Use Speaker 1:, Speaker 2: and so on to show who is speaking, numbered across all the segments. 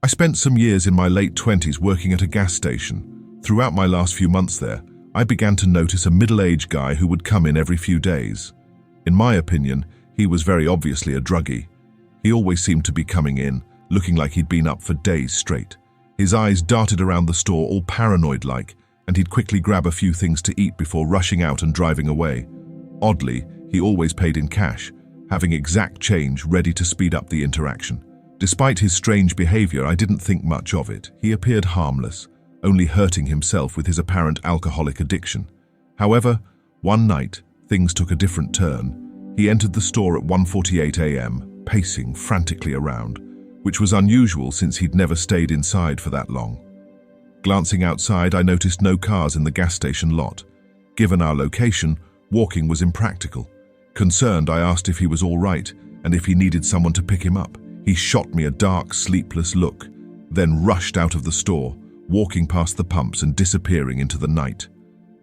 Speaker 1: I spent some years in my late 20s working at a gas station. Throughout my last few months there, I began to notice a middle-aged guy who would come in every few days. In my opinion, he was very obviously a druggie. He always seemed to be coming in, looking like he'd been up for days straight. His eyes darted around the store all paranoid-like, and he'd quickly grab a few things to eat before rushing out and driving away. Oddly, he always paid in cash, having exact change ready to speed up the interaction. Despite his strange behavior, I didn't think much of it. He appeared harmless, only hurting himself with his apparent alcoholic addiction. However, one night, things took a different turn. He entered the store at 1:48 a.m., pacing frantically around, which was unusual since he'd never stayed inside for that long. Glancing outside, I noticed no cars in the gas station lot. Given our location, walking was impractical. Concerned, I asked if he was all right and if he needed someone to pick him up. He shot me a dark, sleepless look, then rushed out of the store, walking past the pumps and disappearing into the night.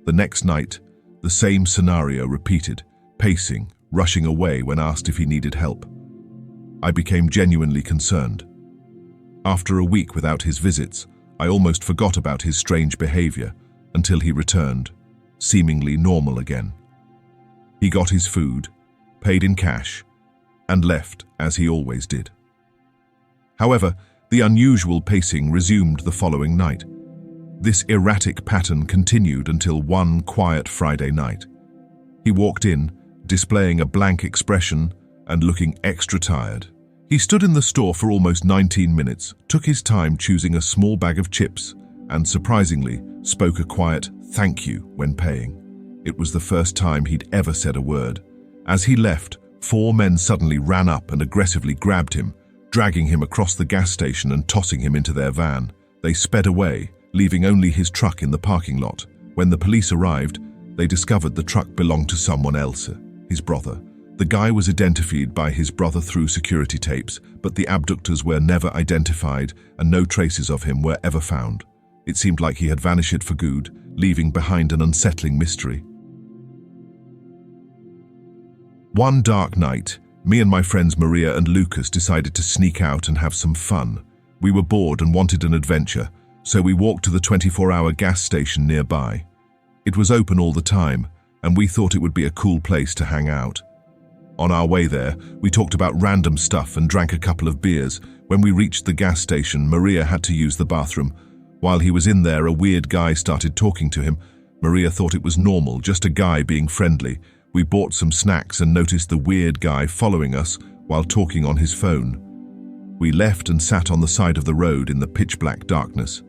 Speaker 1: The next night, the same scenario repeated, pacing, rushing away when asked if he needed help. I became genuinely concerned. After a week without his visits, I almost forgot about his strange behavior until he returned, seemingly normal again. He got his food, paid in cash, and left as he always did. However, the unusual pacing resumed the following night. This erratic pattern continued until one quiet Friday night. He walked in, displaying a blank expression and looking extra tired. He stood in the store for almost 19 minutes, took his time choosing a small bag of chips, and surprisingly, spoke a quiet "thank you" when paying. It was the first time he'd ever said a word. As he left, 4 men suddenly ran up and aggressively grabbed him, dragging him across the gas station and tossing him into their van. They sped away, leaving only his truck in the parking lot. When the police arrived, they discovered the truck belonged to someone else, his brother. The guy was identified by his brother through security tapes, but the abductors were never identified and no traces of him were ever found. It seemed like he had vanished for good, leaving behind an unsettling mystery. One dark night, me and my friends Maria and Lucas decided to sneak out and have some fun. We were bored and wanted an adventure, so we walked to the 24-hour gas station nearby. It was open all the time, and we thought it would be a cool place to hang out. On our way there, we talked about random stuff and drank a couple of beers. When we reached the gas station, Maria had to use the bathroom. While he was in there, a weird guy started talking to him. Maria thought it was normal, just a guy being friendly. We bought some snacks and noticed the weird guy following us while talking on his phone. We left and sat on the side of the road in the pitch-black darkness.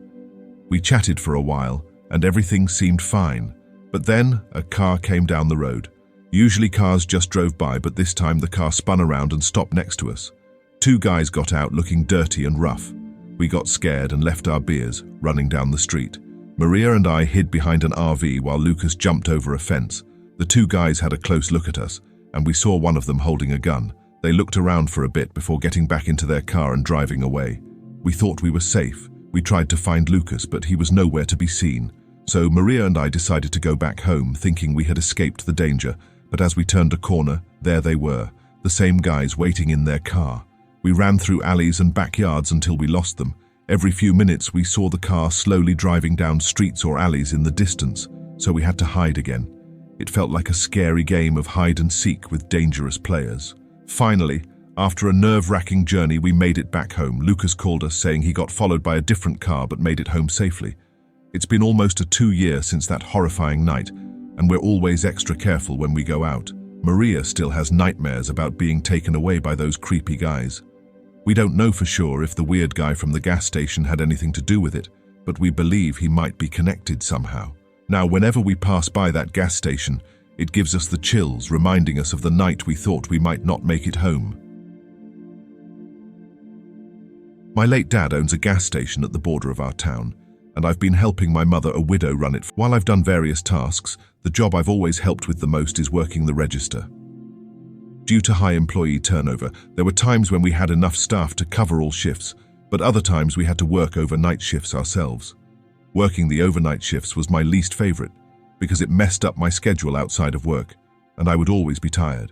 Speaker 1: We chatted for a while, and everything seemed fine. But then, a car came down the road. Usually cars just drove by, but this time the car spun around and stopped next to us. 2 guys got out looking dirty and rough. We got scared and left our beers, running down the street. Maria and I hid behind an RV while Lucas jumped over a fence. The 2 guys had a close look at us, and we saw one of them holding a gun. They looked around for a bit before getting back into their car and driving away. We thought we were safe. We tried to find Lucas, but he was nowhere to be seen. So Maria and I decided to go back home, thinking we had escaped the danger. But as we turned a corner, there they were, the same guys waiting in their car. We ran through alleys and backyards until we lost them. Every few minutes we saw the car slowly driving down streets or alleys in the distance, so we had to hide again. It felt like a scary game of hide and seek with dangerous players. Finally, after a nerve-wracking journey, we made it back home. Lucas called us saying he got followed by a different car but made it home safely. It's been almost 2 years since that horrifying night, and we're always extra careful when we go out. Maria still has nightmares about being taken away by those creepy guys. We don't know for sure if the weird guy from the gas station had anything to do with it, but we believe he might be connected somehow. Now, whenever we pass by that gas station, it gives us the chills, reminding us of the night we thought we might not make it home. My late dad owns a gas station at the border of our town, and I've been helping my mother, a widow, run it. While I've done various tasks, the job I've always helped with the most is working the register. Due to high employee turnover, there were times when we had enough staff to cover all shifts, but other times we had to work overnight shifts ourselves. Working the overnight shifts was my least favorite because it messed up my schedule outside of work, and I would always be tired.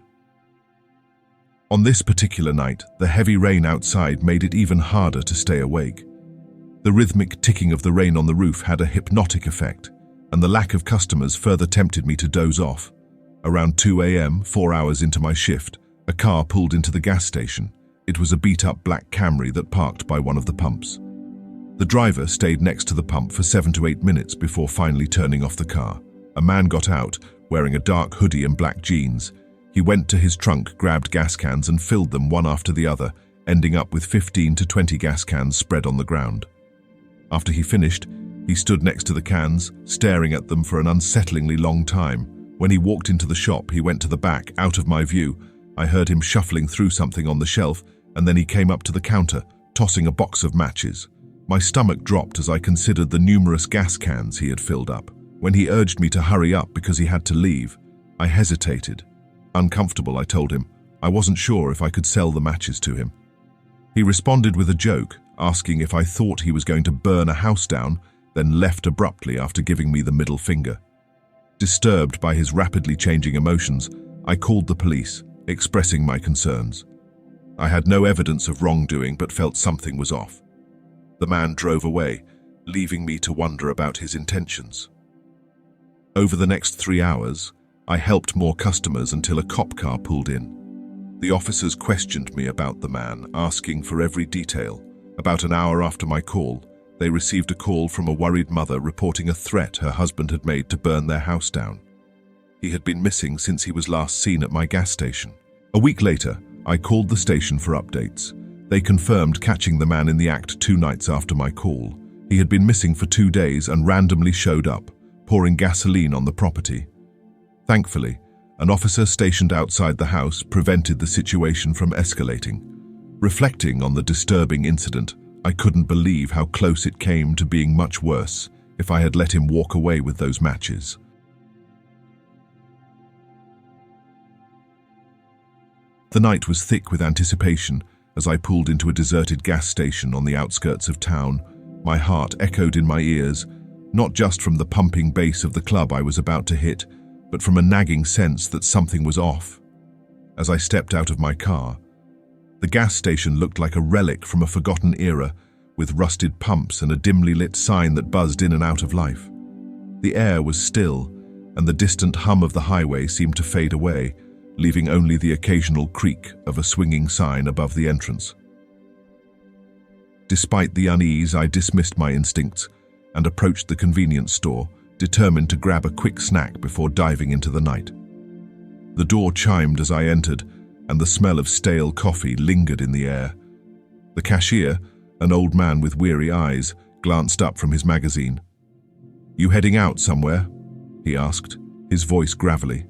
Speaker 1: On this particular night, the heavy rain outside made it even harder to stay awake. The rhythmic ticking of the rain on the roof had a hypnotic effect, and the lack of customers further tempted me to doze off. Around 2 a.m., 4 hours into my shift, a car pulled into the gas station. It was a beat-up black Camry that parked by one of the pumps. The driver stayed next to the pump for 7 to 8 minutes before finally turning off the car. A man got out, wearing a dark hoodie and black jeans. He went to his trunk, grabbed gas cans and filled them one after the other, ending up with 15 to 20 gas cans spread on the ground. After he finished, he stood next to the cans, staring at them for an unsettlingly long time. When he walked into the shop, he went to the back, out of my view. I heard him shuffling through something on the shelf, and then he came up to the counter, tossing a box of matches. My stomach dropped as I considered the numerous gas cans he had filled up. When he urged me to hurry up because he had to leave, I hesitated. Uncomfortable, I told him. I wasn't sure if I could sell the matches to him. He responded with a joke, asking if I thought he was going to burn a house down, then left abruptly after giving me the middle finger. Disturbed by his rapidly changing emotions, I called the police, expressing my concerns. I had no evidence of wrongdoing but felt something was off. The man drove away, leaving me to wonder about his intentions. Over the next 3 hours, I helped more customers until a cop car pulled in. The officers questioned me about the man, asking for every detail. About an hour after my call, they received a call from a worried mother reporting a threat her husband had made to burn their house down. He had been missing since he was last seen at my gas station. A week later, I called the station for updates. They confirmed catching the man in the act 2 nights after my call. He had been missing for 2 days and randomly showed up, pouring gasoline on the property. Thankfully, an officer stationed outside the house prevented the situation from escalating. Reflecting on the disturbing incident, I couldn't believe how close it came to being much worse if I had let him walk away with those matches. The night was thick with anticipation as I pulled into a deserted gas station on the outskirts of town. My heart echoed in my ears, not just from the pumping bass of the club I was about to hit, but from a nagging sense that something was off. As I stepped out of my car, the gas station looked like a relic from a forgotten era, with rusted pumps and a dimly lit sign that buzzed in and out of life. The air was still, and the distant hum of the highway seemed to fade away, leaving only the occasional creak of a swinging sign above the entrance. Despite the unease, I dismissed my instincts and approached the convenience store, determined to grab a quick snack before diving into the night. The door chimed as I entered, and the smell of stale coffee lingered in the air. The cashier, an old man with weary eyes, glanced up from his magazine. "You heading out somewhere?" he asked, his voice gravelly.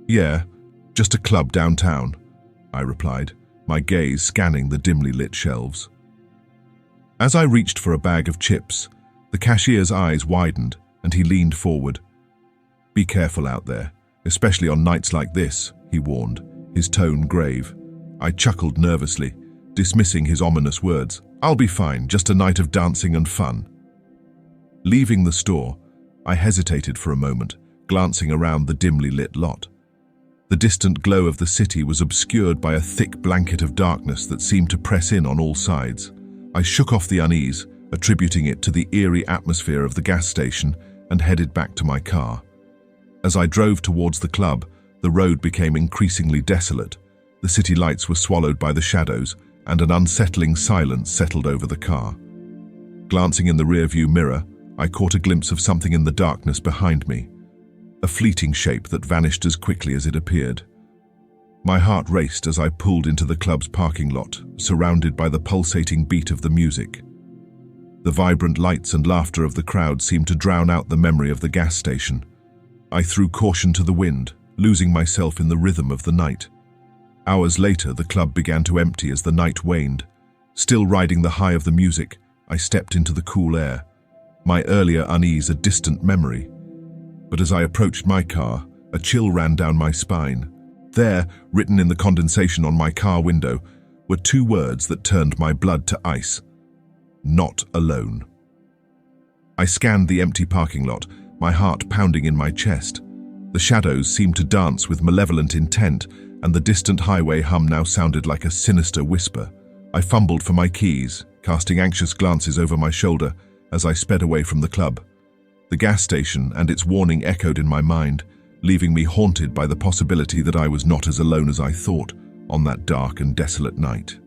Speaker 1: "Yeah, just a club downtown," I replied, my gaze scanning the dimly lit shelves. As I reached for a bag of chips, the cashier's eyes widened and he leaned forward. "Be careful out there, especially on nights like this," he warned, his tone grave. I chuckled nervously, dismissing his ominous words. "I'll be fine, just a night of dancing and fun." Leaving the store, I hesitated for a moment, glancing around the dimly lit lot. The distant glow of the city was obscured by a thick blanket of darkness that seemed to press in on all sides. I shook off the unease, attributing it to the eerie atmosphere of the gas station, and headed back to my car. As I drove towards the club, the road became increasingly desolate. The city lights were swallowed by the shadows, and an unsettling silence settled over the car. Glancing in the rearview mirror, I caught a glimpse of something in the darkness behind me, a fleeting shape that vanished as quickly as it appeared. My heart raced as I pulled into the club's parking lot, surrounded by the pulsating beat of the music. The vibrant lights and laughter of the crowd seemed to drown out the memory of the gas station. I threw caution to the wind, losing myself in the rhythm of the night. Hours later, the club began to empty as the night waned. Still riding the high of the music, I stepped into the cool air, my earlier unease a distant memory. But as I approached my car, a chill ran down my spine. There, written in the condensation on my car window, were 2 words that turned my blood to ice. Not alone. I scanned the empty parking lot, my heart pounding in my chest. The shadows seemed to dance with malevolent intent, and the distant highway hum now sounded like a sinister whisper. I fumbled for my keys, casting anxious glances over my shoulder as I sped away from the club. The gas station and its warning echoed in my mind, leaving me haunted by the possibility that I was not as alone as I thought on that dark and desolate night.